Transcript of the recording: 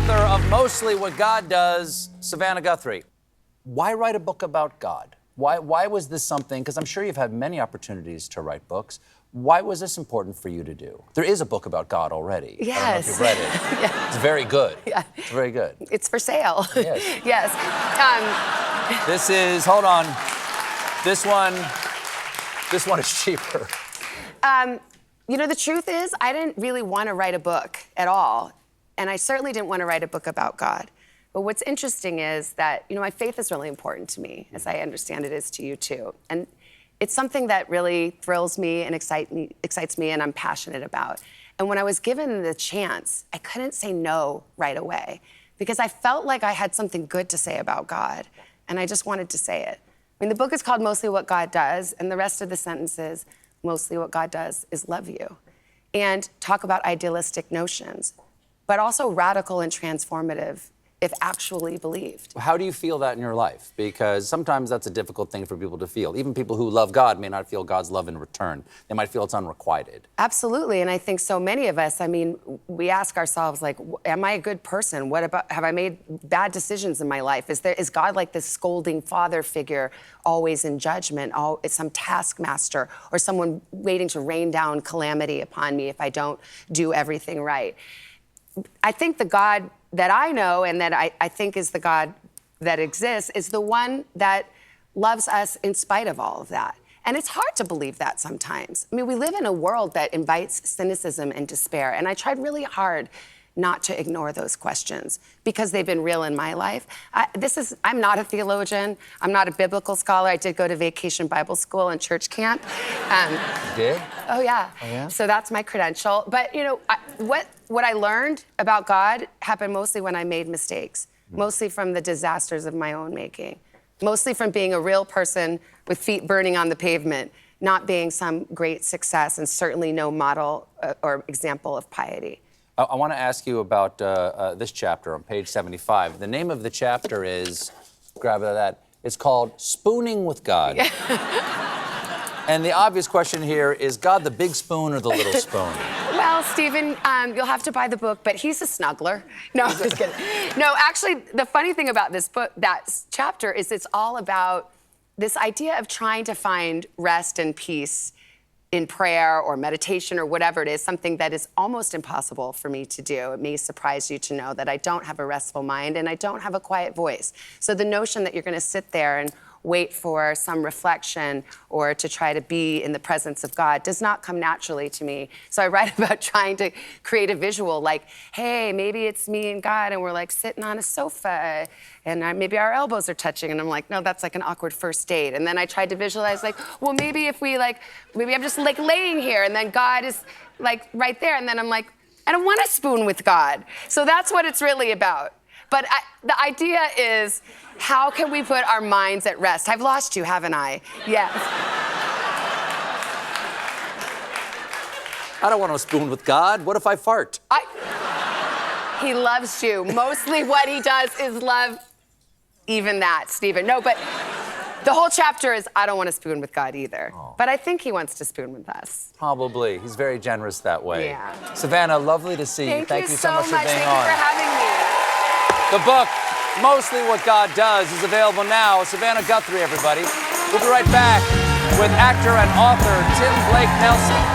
author of Mostly What God Does, Savannah Guthrie. Why write a book about God? Why was this something, because I'm sure you've had many opportunities to write books. Why was this important for you to do? There is a book about God already. Yes. I don't know if you've read it. Yeah. It's very good. Yeah. It's very good. It's for sale. Yes. Yes. This is, hold on. This one is cheaper. You know, the truth is, I didn't really want to write a book at all. And I certainly didn't want to write a book about God. But what's interesting is that, you know, my faith is really important to me, as I understand it is to you too. And it's something that really thrills me and excites me and I'm passionate about. And when I was given the chance, I couldn't say no right away because I felt like I had something good to say about God. And I just wanted to say it. I mean, the book is called Mostly What God Does, and the rest of the sentence is, mostly what God does is love you. And talk about idealistic notions, but also radical and transformative if actually believed. How do you feel that in your life? Because sometimes that's a difficult thing for people to feel. Even people who love God may not feel God's love in return. They might feel it's unrequited. Absolutely, and I think so many of us, I mean, we ask ourselves, like, am I a good person? What about, have I made bad decisions in my life? Is God like this scolding father figure, always in judgment, some taskmaster, or someone waiting to rain down calamity upon me if I don't do everything right? I think the God that I know and that I think is the God that exists is the one that loves us in spite of all of that. And it's hard to believe that sometimes. I mean, we live in a world that invites cynicism and despair, and I tried really hard not to ignore those questions because they've been real in my life. I'm not a theologian. I'm not a biblical scholar. I did go to vacation Bible school and church camp. You did? Oh, yeah. Oh, yeah? So that's my credential. But, you know, what I learned about God happened mostly when I made mistakes, mostly from the disasters of my own making, mostly from being a real person with feet burning on the pavement, not being some great success and certainly no model or example of piety. I want to ask you about this chapter on page 75. The name of the chapter is, grab that, it's called Spooning with God. Yeah. And the obvious question here is God the big spoon or the little spoon? Well, Stephen, you'll have to buy the book, but he's a snuggler. No, I'm just kidding. No, actually, the funny thing about this book, that chapter, is it's all about this idea of trying to find rest and peace in prayer or meditation or whatever it is, something that is almost impossible for me to do. It may surprise you to know that I don't have a restful mind and I don't have a quiet voice. So the notion that you're going to sit there and wait for some reflection or to try to be in the presence of God does not come naturally to me. So I write about trying to create a visual like, hey, maybe it's me and God and we're like sitting on a sofa and maybe our elbows are touching and I'm like, no, that's like an awkward first date. And then I tried to visualize like, well, maybe if we like, maybe I'm just like laying here and then God is like right there. And then I'm like, I don't want to spoon with God. So that's what it's really about. But the idea is, how can we put our minds at rest? I've lost you, haven't I? Yes. I don't want to spoon with God. What if I fart? He loves you. Mostly what he does is love even that, Stephen. No, but the whole chapter is, I don't want to spoon with God either. Oh. But I think he wants to spoon with us. Probably. He's very generous that way. Yeah. Savannah, lovely to see you. Thank you so much for being on. Thank you for having me. The book, Mostly What God Does, is available now. Savannah Guthrie, everybody. We'll be right back with actor and author Tim Blake Nelson.